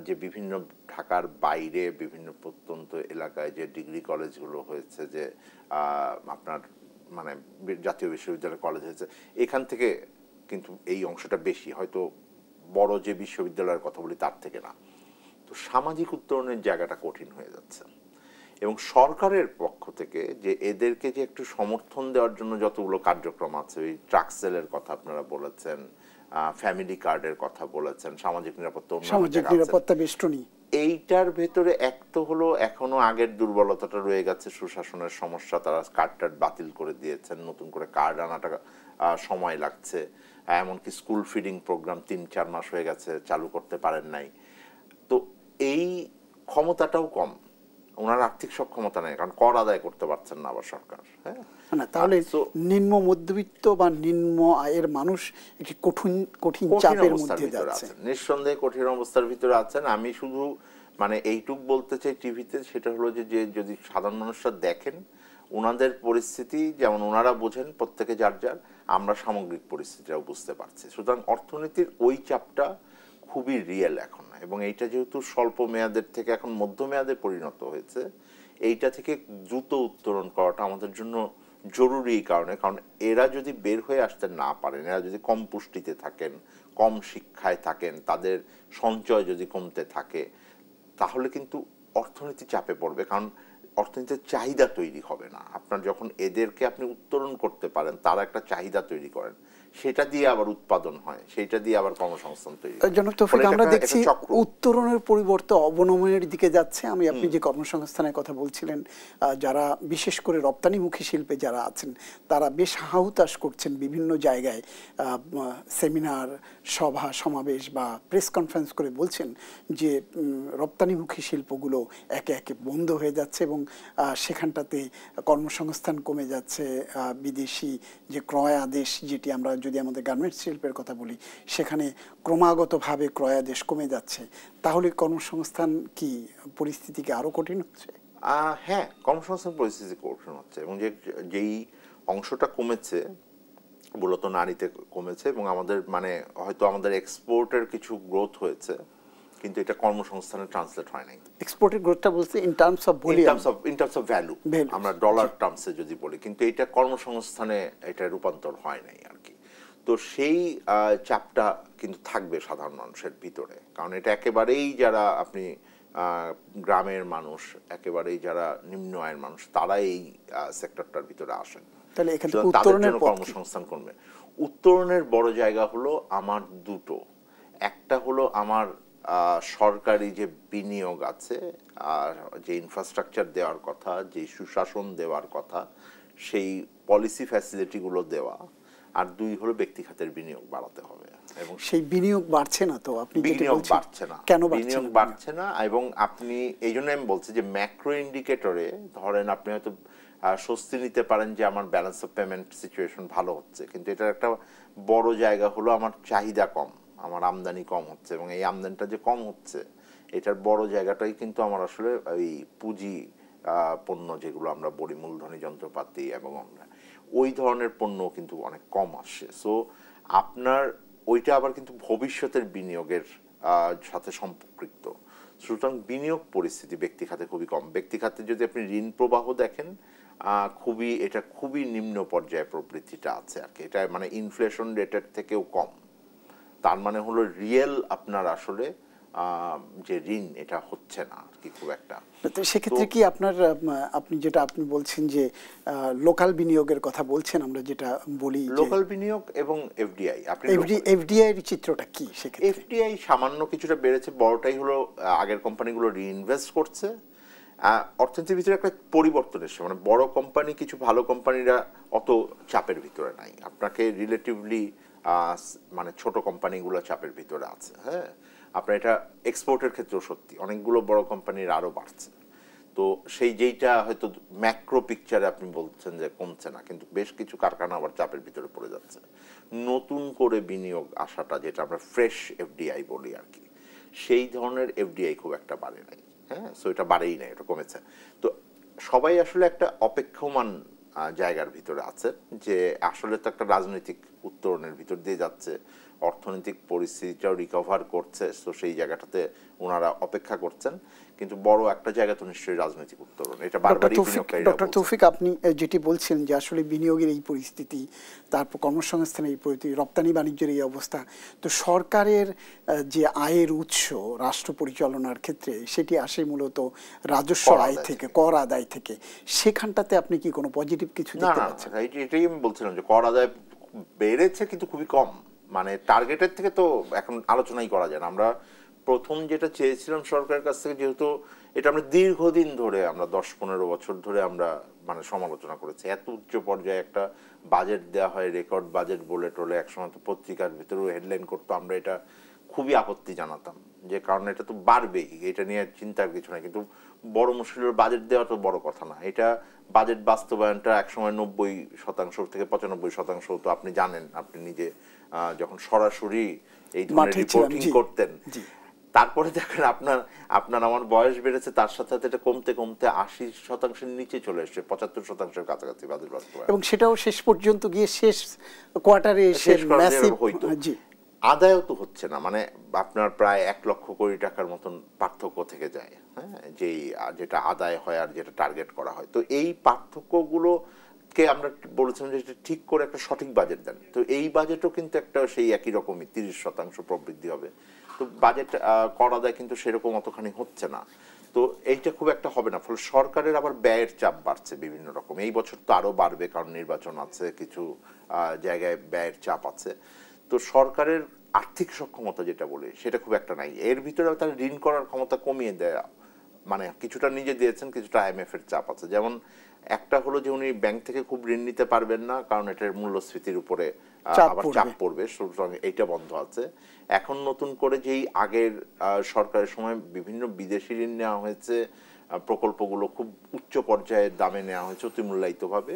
যে বিভিন্ন ঢাকার বাইরে বিভিন্ন প্রত্যন্ত এলাকায় যে ডিগ্রি কলেজগুলো হয়েছে, যে আপনার মানে জাতীয় বিশ্ববিদ্যালয় কলেজ হয়েছে, এখান থেকে কিন্তু এই অংশটা বেশি, হয়তো বড় যে বিশ্ববিদ্যালয়ের কথা বলি তার থেকে না। তো সামাজিক উত্তরণের জায়গাটা কঠিন হয়ে যাচ্ছে। এবং সরকারের পক্ষ থেকে যে এদেরকে যে একটু সমর্থন দেওয়ার জন্য যতগুলো কার্যক্রম আছে, ওই ট্রাক সেলের কথা আপনারা বলেছেন, ফ্যামিলি কার্ডের কথা বলেছেন, সামাজিক নিরাপত্তা বেষ্টনী, এইটার ভেতরে এক তো হলো এখনো আগের দুর্বলতাটা রয়ে গেছে, সুশাসনের সমস্যা, তারা কার্ড বাতিল করে দিয়েছেন, নতুন করে কার্ড আনাটা সময় লাগছে, এমনকি স্কুল ফিডিং প্রোগ্রাম 3-4 মাস হয়ে গেছে চালু করতে পারেন নাই। তো এই ক্ষমতাটাও কম, ওনার আর্থিক সক্ষমতা নেই, কারণ কর আদায় করতে পারছেন না আবার সরকার। হ্যাঁ, তাহলে নিম্ন মধ্যবিত্ত বা নিম্ন আয়ের মানুষ একটি কঠিন চাপের মধ্যে যাচ্ছে, নিঃসন্দেহে কঠিন অবস্থার ভিতরে আছেন। আমি শুধু মানে এইটুক বলতে চাই টিভিতে, সেটা হলো যে যদি সাধারণ মানুষরা দেখেন ওনাদের পরিস্থিতি যেমন ওনারা বোঝেন, প্রত্যেকে যার যার, আমরা সামগ্রিক পরিস্থিতিটাও বুঝতে পারছি। সুতরাং অর্থনীতির ওই চাপটা খুবই রিয়েল এখন, এবং এইটা যেহেতু স্বল্প মেয়াদের থেকে এখন মধ্যমেয়াদে পরিণত হয়েছে, এইটা থেকে দ্রুত উত্তরণ করাটা আমাদের জন্য জরুরি। কারণ এরা যদি বের হয়ে আসতে না পারেন, এরা যদি কম পুষ্টিতে থাকেন, কম শিক্ষায় থাকেন, তাদের সঞ্চয় যদি কমতে থাকে, তাহলে কিন্তু অর্থনীতি চাপে পড়বে। কারণ অর্থনীতির চাহিদা তৈরি হবে না। আপনার যখন এদেরকে আপনি উত্তরণ করতে পারেন, তারা একটা চাহিদা তৈরি করেন, সেটা দিয়ে আবার উৎপাদন হয়, সেটা দিয়ে আবার কর্মসংস্থান তৈরি হয়। জনাব তৌফিক, আমরা দেখছি উত্তরণের পরিবর্তে অবনমনের দিকে যাচ্ছে। আপনি যে কর্মসংস্থানের কথা বলছিলেন, যারা বিশেষ করে রপ্তানিমুখী শিল্পে যারা আছেন তারা বেশ হাহুতাশ করছেন, বিভিন্ন জায়গায় সেমিনার, সভা সমাবেশ বা প্রেস কনফারেন্স করে বলছেন যে রপ্তানিমুখী শিল্পগুলো একে একে বন্ধ হয়ে যাচ্ছে এবং সেখানটাতে কর্মসংস্থান কমে যাচ্ছে। বিদেশি যে ক্রয় আদেশ, যেটি আমরা যদি আমাদের গার্মেন্টস শিল্পের কথা বলি, সেখানে ক্রমাগতভাবে ক্রয় আদেশ কমে যাচ্ছে। তাহলে কর্মসংস্থান কি পরিস্থিতিকে আরো কঠিন হচ্ছে? হ্যাঁ, কর্মসংস্থান পরিস্থিতি কঠিন হচ্ছে, এবং যেই অংশটা কমেছে মূলত নারীতে কমেছে, এবং আমাদের মানে হয়তো আমাদের এক্সপোর্টের কিছু গ্রোথ হয়েছে, কিন্তু এটা কর্মসংস্থানে ট্রান্সলেট হয় নাই। এক্সপোর্টের গ্রোথটা বলতে in terms of volume, in terms of value, আমরা ডলার টার্মসে যদি বলি, কিন্তু এটা কর্মসংস্থানে এটা রূপান্তর হয় নাই আর কি। তো সেই চাপটা কিন্তু থাকবে সাধারণ মানুষের ভিতরে, কারণ এটা একেবারেই যারা আপনি গ্রামের মানুষ, একেবারেই যারা নিম্ন আয়ের মানুষ, তারা এই সেক্টরটার ভিতরে আসেন। তাহলে এখান থেকে তাদের উত্তরণের জন্য পথ কি? কর্মসংস্থান করবে। উত্তরণের বড় জায়গা হলো আমার দুটো। একটা হলো আমার সরকারি যে বিনিয়োগ আছে, আর যে ইনফ্রাস্ট্রাকচার দেওয়ার কথা, যে সুশাসন দেওয়ার কথা, সেই পলিসি ফ্যাসিলিটিগুলো দেওয়া। আর দুই হলো ব্যক্তি খাতের বিনিয়োগ বাড়াতে হবে। এবং সেই বিনিয়োগ বাড়ছে না তো, আপনি যেটা বিনিয়োগ বলছেন বাড়ছে না, কেন বিনিয়োগ বাড়ছে না। এবং আপনি এই জন্য আমি বলছি যে ম্যাক্রো ইন্ডিকেটরে ধরেন আপনি হয়তো স্বস্তি নিতে পারেন যে আমার ব্যালেন্স অফ পেমেন্ট সিচুয়েশন ভালো হচ্ছে, কিন্তু এটার একটা বড় জায়গা হলো আমার চাহিদা কম, আমার আমদানি কম হচ্ছে। এবং এই আমদানিটা যে কম হচ্ছে, এটার বড় জায়গাটাই কিন্তু আমার আসলে এই পুঁজি পণ্য যেগুলো আমরা বলি, মূলধনী যন্ত্রপাতি, এবং আমরা ওই ধরনের পণ্য কিন্তু অনেক কম আসছে। সো আপনার ওইটা আবার কিন্তু ভবিষ্যতের বিনিয়োগের সাথে সম্পৃক্ত। সুতরাং বিনিয়োগ পরিস্থিতি ব্যক্তি খাতে খুবই কম। ব্যক্তি খাতে যদি আপনি ঋণ প্রবাহ দেখেন, এটা খুবই নিম্ন পর্যায়ে প্রবৃদ্ধিটা আছে আর কি। এটা মানে ইনফ্লেশন রেটের থেকেও কম। তার মানে হলো রিয়েল আপনার আসলে যে ঋণ, এটা হচ্ছে না আর কি খুব একটা। তো সেক্ষেত্রে কি আপনার আপনি বলছেন যে লোকাল বিনিয়োগের কথা বলছেন, আমরা যেটা বলি লোকাল বিনিয়োগ এবং এফডিআই, আপনি এফডিআই এর চিত্রটা কি সেক্ষেত্রে? এফডিআই সামান্য কিছুটা বেড়েছে, বড়টাই হলো আগের কোম্পানিগুলো রিইনভেস্ট করছে। অর্থনীতির ভিতরে একটা পরিবর্তন এসেছে, মানে বড় কোম্পানি, কিছু ভালো কোম্পানিরা অত চাপের ভিতরে নাই। আপনাকে রিলেটিভলি মানে ছোট কোম্পানিগুলো চাপের ভিতরে আছে। হ্যাঁ, আপনার এটা এক্সপোর্টের ক্ষেত্রেও সত্যি, অনেকগুলো বড় কোম্পানির আরও বাড়ছে। তো সেই যেইটা হয়তো ম্যাক্রো পিকচারে আপনি বলছেন যে কমছে না, কিন্তু বেশ কিছু কারখানা আবার চাপের ভিতরে পড়ে যাচ্ছে। নতুন করে বিনিয়োগ আসাটা, যেটা আমরা ফ্রেশ এফডিআই বলি আর কি, সেই ধরনের এফডিআই খুব একটা বাড়ে নাই। হ্যাঁ, সো এটা বাড়েই নাই, এটা কমেছে। তো সবাই আসলে একটা অপেক্ষমান জায়গার ভিতরে আছে যে আসলে তো একটা রাজনৈতিক উত্তরণের ভিতর দিয়ে যাচ্ছে, অর্থনৈতিক পরিস্থিতিটাও রিকভার করছে। তো সেই জায়গাটাতে ওনারা অপেক্ষা করছেন, কিন্তু বড় একটা জায়গা তো নিশ্চয়ই রাজনৈতিক উত্তরণ। এটা বারবারই বিনিয়োগকারীরা ডক্টর তৌফিক, আপনি যেটি বলছেন যে আসলে বিনিয়োগের এই পরিস্থিতি, তারপর কর্মসংস্থানের এই পরিস্থিতি, রপ্তানি বাণিজ্যের এই অবস্থা, তো সরকারের যে আয়ের উৎস রাষ্ট্র পরিচালনার ক্ষেত্রে, সেটি আসে মূলত রাজস্ব আয় থেকে, কর আদায় থেকে। সেখানটাতে আপনি কি কোনো পজিটিভ কিছু দেখতে পাচ্ছেন? এটাই আমি বলছিলাম যে কর আদায় বেড়েছে, কিন্তু খুবই কম। মানে টার্গেটের থেকে তো এখন আলোচনাই করা যায় না। আমরা প্রথম যেটা চেয়েছিলাম সরকারের কাছ থেকে, যেহেতু এটা আমরা দীর্ঘদিন ধরে, আমরা 10-15 বছর ধরে আমরা মানে সমালোচনা করেছি, এত উচ্চ পর্যায়ে একটা বাজেট দেওয়া হয়, রেকর্ড বাজেট বলে টোলে, একসময় তো পত্রিকার ভিতরেও হেডলাইন করতো, আমরা এটা খুবই আপত্তি জানাতাম যে কারণ এটা তো বাড়বেই, এটা নিয়ে চিন্তার কিছু নাই। কিন্তু বড় মুশকিলের বাজেট দেওয়া তো বড় কথা না, এটা বাজেট বাস্তবায়নটা একসময় 90% থেকে 95% তো আপনি জানেন, আপনি নিজে যখন সরাসরি এই ধরনের রিপোর্টিং করতেন। তারপরে দেখেন আপনার আমার বয়স বেড়েছে, তার সাথে সাথে এটা কমতে কমতে 80% নিচে চলে এসেছে, 75% কাছাকাছি বাজেট বাস্তবায়ন। এবং সেটাও শেষ পর্যন্ত গিয়ে শেষ কোয়ার্টারে হয়তো আদায়ও তো হচ্ছে না। মানে আপনার প্রায় 1 লক্ষ কোটি টাকার মতন পার্থক্য থেকে যায়। হ্যাঁ, যেটা আদায় হয় আর যেটা টার্গেট করা হয়। তো এই পার্থক্যগুলো কে আমরা বলেছিলাম যে ঠিক করে একটা সঠিক বাজেট দেন। তো এই বাজেটও কিন্তু একটা সেই একই রকমই 30% প্রবৃদ্ধি হবে। তো বাজেট কর আদায় কিন্তু সেরকম অতখানি হচ্ছে না। তো এইটা খুব একটা হবে না। ফলে সরকারের আবার ব্যয়ের চাপ বাড়ছে বিভিন্ন রকম। এই বছর তো আরো বাড়বে, কারণ নির্বাচন আছে, কিছু জায়গায় ব্যয়ের চাপ আছে। তো সরকারের আর্থিক সক্ষমতা যেটা বলে, সেটা খুব একটা নাই। এর ভিতরে তার ঋণ করার ক্ষমতা কমিয়ে দেয়া, মানে কিছুটা নিজে দিয়েছেন, কিছুটা আইএমএফ এর চাপ আছে। যেমন একটা হলো যে উনি ব্যাংক থেকে খুব ঋণ নিতে পারবেন না, কারণ এটার মূল্যস্ফীতির উপরে আবার চাপ পড়বে, সুতরাং এইটা বন্ধ আছে। এখন নতুন করে যেই আগের সরকারের সময় বিভিন্ন বিদেশি ঋণ নেওয়া হয়েছে, প্রকল্পগুলো খুব উচ্চ পর্যায়ের দামে নেওয়া হয়েছে অতিমূল্যায়িতভাবে,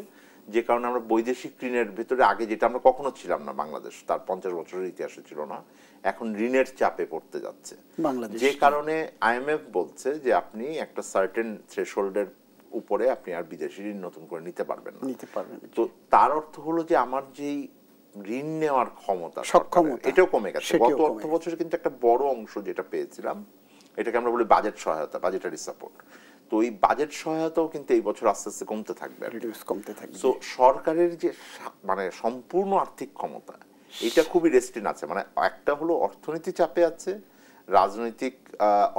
যে কারণে আমরা বৈদেশিক ঋণের ভিতরে আগে যেটা আমরা কখনো ছিলাম না, বাংলাদেশ তার 50 বছরের ইতিহাসে ছিল না, এখন ঋণের চাপে পড়তে যাচ্ছে। যে কারণে আইএমএফ বলছে যে আপনি একটা সার্টেন থ্রেশহোল্ডের উপরে আপনি আর বিদেশি ঋণ নতুন করে নিতে পারবেন না। তো তার অর্থ হলো যে আমার যেই ঋণ নেওয়ার ক্ষমতা, এটাও কমে গেছে। গত অর্থ বছরে কিন্তু একটা বড় অংশ যেটা পেয়েছিলাম, এটাকে আমরা বলি বাজেট সহায়তা, বাজেটারি সাপোর্ট। তো এই বাজেট সহায়তাও কিন্তু এই বছর আস্তে আস্তে কমতে থাকবে। তো সরকারের যে মানে সম্পূর্ণ আর্থিক ক্ষমতা, এটা খুবই রেস্ট্রিন আছে। মানে একটা হলো অর্থনীতি চাপে আছে, রাজনৈতিক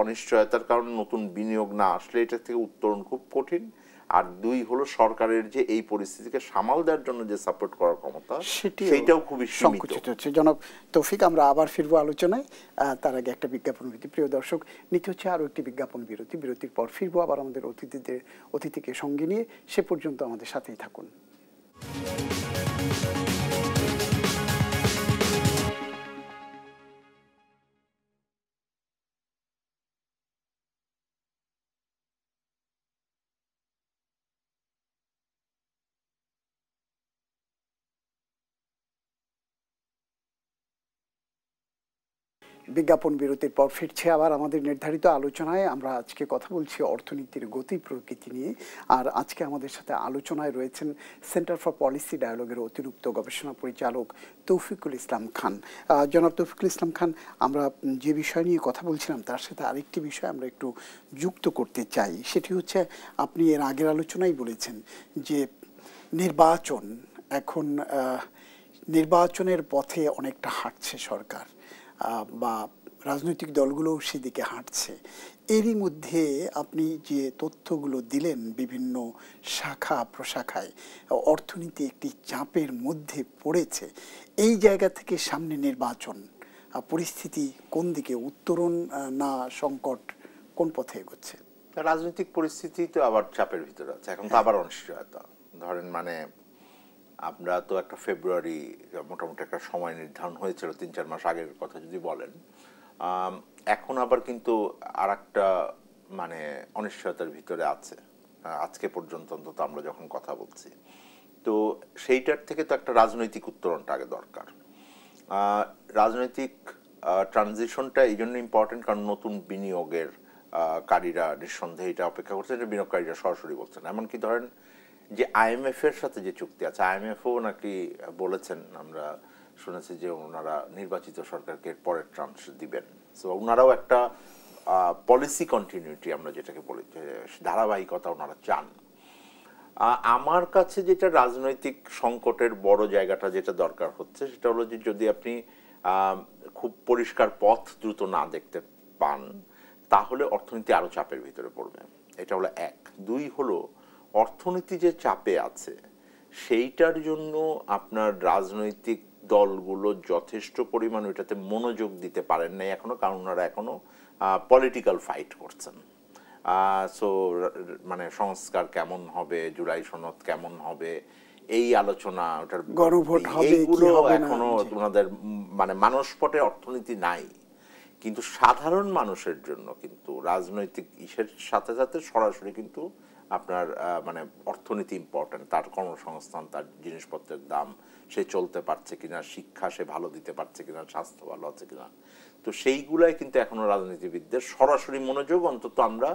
অনিশ্চয়তার কারণে নতুন বিনিয়োগ না আসলে এটা থেকে উত্তরণ খুব কঠিন। আর দুই হলো সরকারের যে এই পরিস্থিতিকে সামাল দেওয়ার জন্য যে সাপোর্ট করার ক্ষমতা সেটাও খুবই সীমিত। সংকুচিত হচ্ছে। জনাব তৌফিক, আমরা আবার ফিরবো আলোচনায়, তার আগে একটা বিজ্ঞাপন বিরতি। প্রিয় দর্শক, নিতে হচ্ছে আরও একটি বিজ্ঞাপন বিরতি। বিরতির পর ফিরবো আবার আমাদের অতিথিকে সঙ্গে নিয়ে। সে পর্যন্ত আমাদের সাথেই থাকুন। বিজ্ঞাপন বিরতির পর ফিরছে আবার আমাদের নির্ধারিত আলোচনায়। আমরা আজকে কথা বলছি অর্থনীতির গতি প্রকৃতি নিয়ে। আর আজকে আমাদের সাথে আলোচনায় রয়েছেন সেন্টার ফর পলিসি ডায়ালগের অতিরিক্ত গবেষণা পরিচালক তৌফিকুল ইসলাম খান। জনাব তৌফিকুল ইসলাম খান, আমরা যে বিষয় নিয়ে কথা বলছিলাম তার সাথে আরেকটি বিষয় আমরা একটু যুক্ত করতে চাই। সেটি হচ্ছে, আপনি এর আগের আলোচনায় বলেছেন যে নির্বাচন এখন নির্বাচনের পথে অনেকটা হাঁটছে সরকার, বা রাজনৈতিক দলগুলোও সেদিকে হাঁটছে। এরই মধ্যে আপনি যে তথ্যগুলো দিলেন বিভিন্ন শাখা প্রশাখায়, অর্থনীতি একটি চাপের মধ্যে পড়েছে। এই জায়গা থেকে সামনে নির্বাচন, পরিস্থিতি কোন দিকে, উত্তরণ না সংকট, কোন পথে এগোচ্ছে? রাজনৈতিক পরিস্থিতি তো আবার চাপের ভিতরে আছে, এখন তো আবার অনিশ্চয়তা। ধরেন মানে আমরা তো একটা ফেব্রুয়ারি মোটামুটি একটা সময় নির্ধারণ হয়েছিল ৩-৪ মাস আগের কথা যদি বলেন, এখন আবার কিন্তু আর একটা মানে অনিশ্চয়তার ভিতরে আছে আজকে পর্যন্ত অন্তত আমরা যখন কথা বলছি। তো সেইটার থেকে তো একটা রাজনৈতিক উত্তরণটা আগে দরকার। রাজনৈতিক ট্রানজিশনটা এই জন্য ইম্পর্টেন্ট কারণ নতুন বিনিয়োগের কারীরা নিঃসন্দেহে এটা অপেক্ষা করছে, যে বিনিয়োগকারীরা সরাসরি বলছেন। এমনকি ধরেন যে আইএমএফ এর সাথে যে চুক্তি আছে, আইএমএফও নাকি বলেছেন, আমরা শুনেছি যে ওনারা নির্বাচিত সরকারকে পরের ট্রান্স দিবেন। সো ওনারাও একটা পলিসি কন্টিনিউটি আমরা যেটাকে বলি, যে ধারাবাহিকতা ওনারা চান। আমার কাছে যেটা রাজনৈতিক সংকটের বড় জায়গাটা যেটা দরকার হচ্ছে সেটা হলো যে যদি আপনি খুব পরিষ্কার পথ দ্রুত না দেখতে পান তাহলে অর্থনীতি আরো চাপের ভিতরে পড়বে। এটা হলো এক। দুই হলো অর্থনীতি যে চাপে আছে সেইটার জন্য আপনার রাজনৈতিক দলগুলো যথেষ্ট পরিমাণ ওইটাতে মনোযোগ দিতে পারেন নাই এখনো, কারণ ওনারা এখনো পলিটিক্যাল ফাইট করছেন। সো মানে সংস্কার কেমন হবে, জুলাই সনদ কেমন হবে, এই আলোচনা, ওটার গণভোট হবে, এইগুলো এখনো ওনাদের মানে মানসপটে অর্থনীতি নাই। কিন্তু সাধারণ মানুষের জন্য কিন্তু রাজনৈতিক ইসের সাথে সাথে সরাসরি কিন্তু আপনার মানে অর্থনীতি ইম্পর্টেন্ট। তার কর্মসংস্থান, তার জিনিসপত্রের দাম, সে চলতে পারছে কিনা, শিক্ষা সে ভালো দিতে পারছে কিনা, স্বাস্থ্য ভালো আছে কিনা। তো সেইগুলাই কিন্তু এখনো রাজনীতিবিদদের সরাসরি মনোযোগ অন্তত আমরা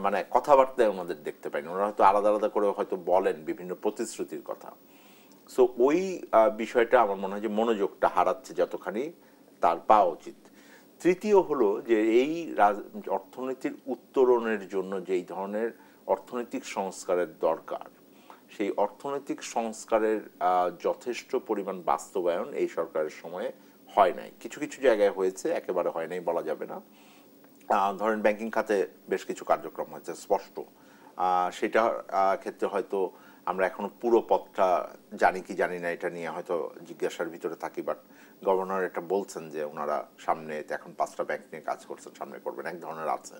মানে কথাবার্তায় ওনাদের দেখতে পাইনি। ওনারা হয়তো আলাদা আলাদা করে হয়তো বলেন বিভিন্ন প্রতিশ্রুতির কথা। সো ওই বিষয়টা আমার মনে হয় যে মনোযোগটা হারাচ্ছে যতখানি তার পাওয়া উচিত। তৃতীয় হলো যে এই অর্থনীতির উত্তরণের জন্য যেই ধরনের অর্থনৈতিক সংস্কারের দরকার, সেই অর্থনৈতিক সংস্কারের যথেষ্ট পরিমাণ বাস্তবায়ন এই সরকারের সময়ে হয় নাই। কিছু কিছু জায়গায় হয়েছে, একেবারে হয় নাই বলা যাবে না। ধরেন ব্যাংকিং খাতে বেশ কিছু কার্যক্রম হয়েছে স্পষ্ট, সেটা ক্ষেত্রে হয়তো আমরা এখনো পুরো পথটা জানি কি জানি না, এটা নিয়ে হয়তো জিজ্ঞাসার ভিতরে থাকি। বাট গভর্নর এটা বলছেন যে ওনারা সামনে এখন 5টা ব্যাংক নিয়ে কাজ করছেন, সামনে করবেন, এক ধরনের আছে।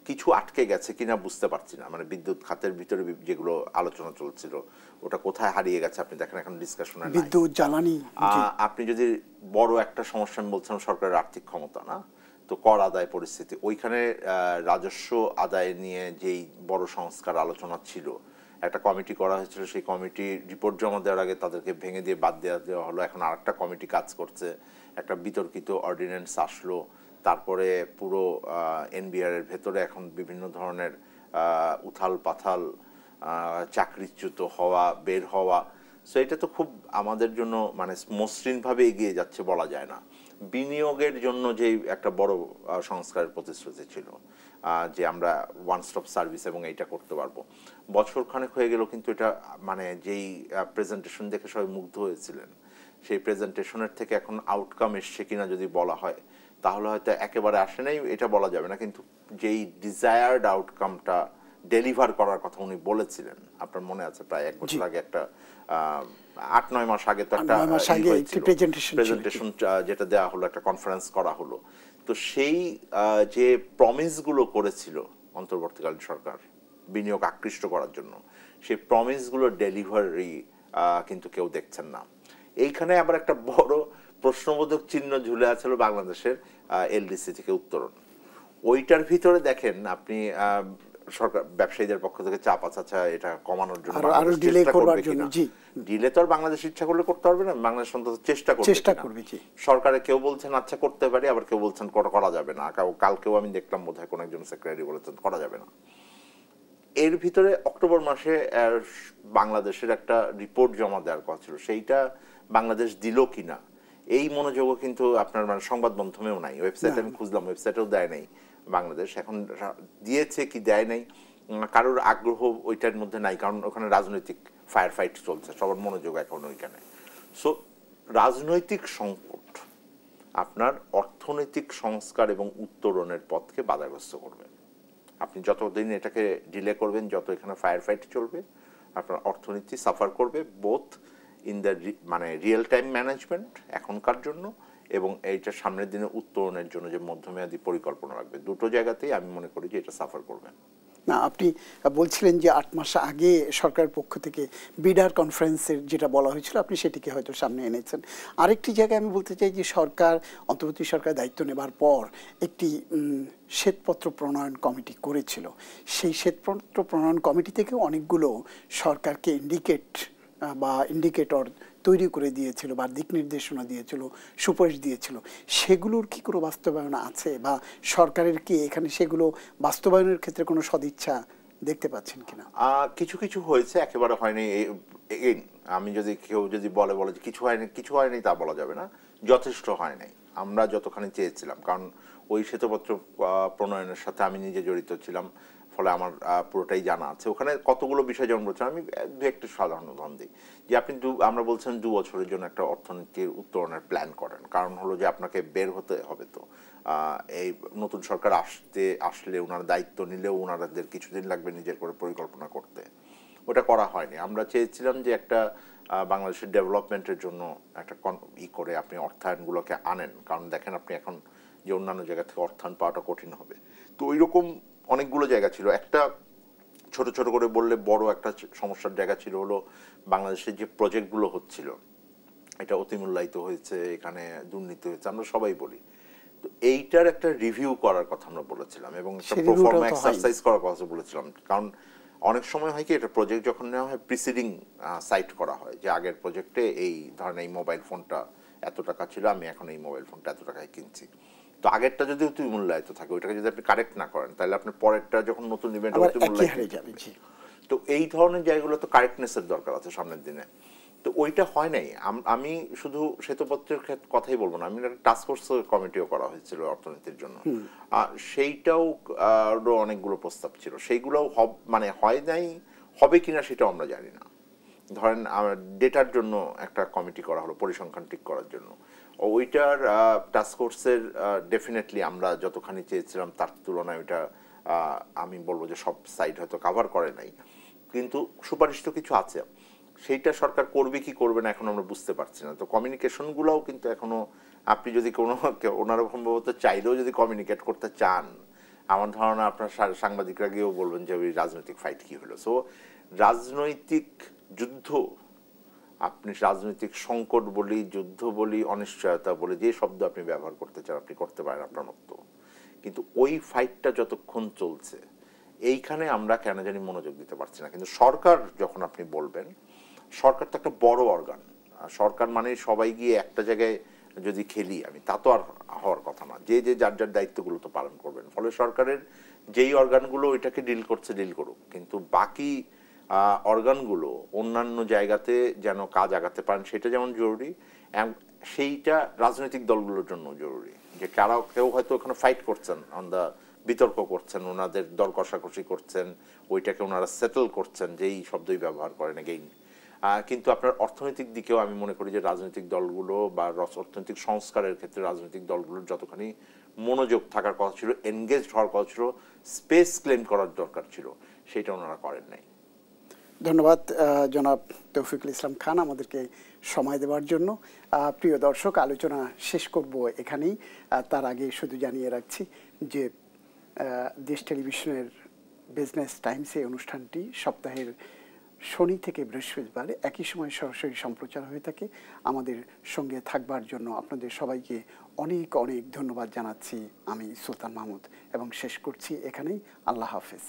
কিছু আটকে গেছে কিনা বুঝতে পারছি না, মানে বিদ্যুৎ খাতের ভিতরে যেগুলো আলোচনা চলছিল ওটা কোথায় হারিয়ে গেছে আপনি দেখেন এখন ডিসকাশনে নাই। বিদ্যুৎ জ্বালানি, আপনি যদি বড় একটা সমস্যা, আমি বলছিলাম সরকারের আর্থিক ক্ষমতা না, তো কর আদায় পরিস্থিতি, ওইখানে রাজস্ব আদায় নিয়ে যেই বড় সংস্কার আলোচনা ছিল, একটা কমিটি করা হয়েছিল, সেই কমিটি রিপোর্ট জমা দেওয়ার আগে তাদেরকে ভেঙে দিয়ে বাদ দেওয়া হলো। এখন আরেকটা কমিটি কাজ করছে, একটা বিতর্কিত অর্ডিন্যান্স আসলো, তারপরে পুরো এনবিআর এর ভেতরে এখন বিভিন্ন ধরনের উথাল পাথাল, চাকরিচ্যুত হওয়া, বের হওয়া। সো এটা তো খুব আমাদের জন্য মানে মসৃণভাবে এগিয়ে যাচ্ছে বলা যায় না। বিনিয়োগের জন্য যে একটা বড় সংস্কারের প্রতিশ্রুতি ছিল যে আমরা ওয়ান স্টপ সার্ভিস এবং এইটা করতে পারবো, বছরখানেক হয়ে গেল কিন্তু এটা মানে যেই প্রেজেন্টেশন দেখে সবাই মুগ্ধ হয়েছিলেন সেই প্রেজেন্টেশনের থেকে এখন আউটকাম এসছে কিনা যদি বলা হয় তাহলে হয়তো একেবারে আসে নাই এটা বলা যাবে না, কিন্তু যেই ডিজায়ার্ড আউটকামটা ডেলিভার করার কথা উনি বলেছিলেন, আপনার মনে আছে প্রায় 1 বছর আগে একটা 8-9 মাস আগে তো একটা প্রেজেন্টেশন যেটা দেওয়া হলো, একটা কনফারেন্স করা হলো। তো সেই যে প্রমিসগুলো করেছিল অন্তর্বর্তীকালীন সরকার বিনিয়োগ আকৃষ্ট করার জন্য, সেই প্রমিসগুলো ডেলিভারি কিন্তু কেউ দেখছেন না। এইখানে আবার একটা বড় প্রশ্নবোধক চিহ্ন ঝুলে আছে বাংলাদেশের এলডিসি থেকে উত্তরণ। ওইটার ভিতরে দেখেন আপনি সরকার ব্যবসায়ীদের পক্ষ থেকে চাপ আছে এটা কমানোর জন্য, ডিলে তো আর বাংলাদেশ ইচ্ছা করলে করতে পারবে না, বাংলাদেশ অন্তত চেষ্টা করবে। সরকারে কেউ বলছেন আচ্ছা করতে পারি, আবার কেউ বলছেন করা যাবে না। কালকেও আমি দেখলাম বোধহয় কোন একজন সেক্রেটারি বলেছেন করা যাবে না। এর ভিতরে অক্টোবর মাসে বাংলাদেশের একটা রিপোর্ট জমা দেওয়ার কথা ছিল, সেইটা বাংলাদেশ দিল কিনা এই মনোযোগও কিন্তু আপনার মানে সংবাদ মাধ্যমেও নাই। ওয়েবসাইটে আমি খুঁজলাম, ওয়েবসাইটেও দেয় নাই বাংলাদেশ। এখন দিয়েছে কি দেয় নাই কারোর আগ্রহ ওইটার মধ্যে নাই, কারণ ওখানে রাজনৈতিক ফায়ার ফাইট চলছে, সবার মনোযোগ এখন ওইখানে। সো রাজনৈতিক সংকট আপনার অর্থনৈতিক সংস্কার এবং উত্তরণের পথকে বাধাগ্রস্ত করবে। আপনি যতদিন এটাকে ডিলে করবেন, যত এখানে ফায়ার ফাইট চলবে, আপনার অর্থনীতি সাফার করবে, বোথ ইন দ্য মানে রিয়েল টাইম ম্যানেজমেন্ট এখনকার জন্য এবং এইটা সামনের দিনে উত্তরণের জন্য যে মধ্যমেয়াদী পরিকল্পনা রাখবে, দুটো জায়গাতেই আমি মনে করি যে এটা সাফার করবে। না, আপনি বলছিলেন যে 8 মাস আগে সরকারের পক্ষ থেকে বিডার কনফারেন্সের যেটা বলা হয়েছিল আপনি সেটিকে হয়তো সামনে এনেছেন। আরেকটি জায়গায় আমি বলতে চাই যে সরকার অন্তর্বর্তী সরকার দায়িত্ব নেবার পর একটি শ্বেতপত্র প্রণয়ন কমিটি করেছিল। সেই শ্বেতপত্র প্রণয়ন কমিটি থেকেও অনেকগুলো সরকারকে ইন্ডিকেটর তৈরি করে দিয়েছিল বা দিক নির্দেশনা দিয়েছিল, সুপারিশ দিয়েছিল। সেগুলোর কি কোনো বাস্তবায়ন আছে বা সরকারের কি এখানে সেগুলো বাস্তবায়নের ক্ষেত্রে কোনো সদিচ্ছা দেখতে পাচ্ছেন কিনা? কিছু কিছু হয়েছে, একেবারে হয়নি। আমি কেউ যদি বলে যে কিছু হয়নি তা বলা যাবে না, যথেষ্ট হয় নাই। আমরা যতখানি চেয়েছিলাম, কারণ ওই শ্বেতপত্র প্রণয়নের সাথে আমি নিজে জড়িত ছিলাম, ফলে আমার পুরোটাই জানা আছে। ওখানে কতগুলো বিষয় যেমন বলছিলাম, আমি দু একটা সাধারণ উদাহরণ দিই যে আমরা বলছেন 2 বছরের জন্য একটা অর্থনীতির উত্তরণের প্ল্যান করেন। কারণ হলো যে আপনাকে বের হতে হবে। তো এই নতুন সরকার আসলে ওনারা দায়িত্ব নিলেও ওনাদের কিছুদিন লাগবে নিজের করে পরিকল্পনা করতে। ওটা করা হয়নি। আমরা চেয়েছিলাম যে একটা বাংলাদেশের ডেভেলপমেন্টের জন্য একটা করে আপনি অর্থায়নগুলোকে আনেন, কারণ দেখেন আপনি এখন যে অন্যান্য জায়গা থেকে অর্থায়ন পাওয়াটা কঠিন হবে। তো ওই রকম অনেকগুলো জায়গা ছিল। একটা ছোট ছোট করে বললে বড় একটা সমস্যার জায়গা ছিল হলো বাংলাদেশের যে প্রজেক্টগুলো হচ্ছিল এটা অতিমূল্যায়িত হয়েছে, এখানে দুর্নীতি হয়েছে, আমরা সবাই বলি। তো এইটার একটা রিভিউ করার কথা আমরা বলেছিলাম এবং একটা পারফরম্যান্স এক্সারসাইজ করার কথা বলেছিলাম। কারণ অনেক সময় হয় কি, এটা প্রজেক্ট যখন নেওয়া হয় প্রিসিডিং সাইট করা হয় যে আগের প্রজেক্টে এই ধরেন এই মোবাইল ফোনটা এত টাকা ছিল, আমি এখন এই মোবাইল ফোনটা এত টাকায় কিনছি। তো আগেরটা যদি অতি মূল্যায়িত থাকে, ওইটাকে যদি আপনি কারেক্ট না করেন, তাহলে আপনার পরেরটা যখন নতুন ইভেন্ট অতি মূল্যায়িত হয়ে যাবে। তো এই ধরনের জায়গাগুলো তো কারেক্টনেসের দরকার আছে সামনের দিনে। তো ওইটা হয় নাই। আমি শুধু শ্বেতপত্রের কথাই বলবো না, আমি একটা টাস্ক ফোর্স কমিটিও করা হয়েছিল অর্থনীতির জন্য, সেইটাও আরো অনেকগুলো প্রস্তাব ছিল, সেইগুলোও মানে হয় নাই, হবে কিনা সেটাও আমরা জানি না। ধরেন ডেটার জন্য একটা কমিটি করা হলো পরিসংখ্যান ঠিক করার জন্য, ওইটার টাস্ক ফোর্সের ডেফিনেটলি আমরা যতখানি চেয়েছিলাম তার তুলনায় ওইটা আমি বলবো যে সব সাইড হয়তো কাভার করে নাই, কিন্তু সুপারিশ তো কিছু আছে। সেইটা সরকার করবে কি করবে না এখন আমরা বুঝতে পারছি না। তো কমিউনিকেশনগুলোও কিন্তু এখনো আপনি যদি কোনো ওনারা সম্ভবত চাইলেও যদি কমিউনিকেট করতে চান, আমার ধারণা আপনার সাংবাদিকরা গিয়েও বলবেন যে ওই রাজনৈতিক ফাইট কি হলো। সো রাজনৈতিক যুদ্ধ, আপনি রাজনৈতিক সংকট বলি, যুদ্ধ বলি, অনিশ্চয়তা বলি, যে শব্দ আপনি ব্যবহার করতে চান আপনি করতে পারেন আপনার মতো, কিন্তু ওই ফাইটটা যতক্ষণ চলছে এইখানে আমরা কেন জানি মনোযোগ দিতে পারছি না। কিন্তু সরকার যখন আপনি বলবেন, সরকার তো একটা বড় অর্গান। সরকার মানে সবাই গিয়ে একটা জায়গায় যদি খেলি আমি, তা তো আর হওয়ার কথা না। যে যার যার দায়িত্বগুলো তো পালন করবেন। ফলে সরকারের যেই অর্গানগুলো ওইটাকে ডিল করছে ডিল করুক, কিন্তু বাকি অর্গানগুলো অন্যান্য জায়গাতে যেন কাজ আগাতে পারেন সেটা যেমন জরুরি, সেইটা রাজনৈতিক দলগুলোর জন্য জরুরি। যে কেউ হয়তো ওখানে ফাইট করছেন, অন দা বিতর্ক করছেন, ওনাদের দর কষাকষি করছেন, ওইটাকে ওনারা সেটেল করছেন, যেই শব্দই ব্যবহার করেন এগেইন, কিন্তু আপনার অর্থনৈতিক দিকেও আমি মনে করি যে রাজনৈতিক দলগুলো বা অর্থনৈতিক সংস্কারের ক্ষেত্রে রাজনৈতিক দলগুলোর যতখানি মনোযোগ থাকার কথা ছিল, এনগেজড হওয়ার কথা ছিল, স্পেস ক্লেম করার দরকার ছিল, সেটা ওনারা করেন নাই। ধন্যবাদ জনাব তৌফিকুল ইসলাম খান আমাদেরকে সময় দেওয়ার জন্য। প্রিয় দর্শক, আলোচনা শেষ করব এখানেই। তার আগে শুধু জানিয়ে রাখছি যে দেশ টেলিভিশনের বিজনেস টাইমস এই অনুষ্ঠানটি সপ্তাহের শনি থেকে বৃহস্পতিবার একই সময় সরাসরি সম্প্রচার হয়ে থাকে। আমাদের সঙ্গে থাকবার জন্য আপনাদের সবাইকে অনেক অনেক ধন্যবাদ জানাচ্ছি আমি সুলতান মাহমুদ, এবং শেষ করছি এখানেই। আল্লাহ হাফেজ।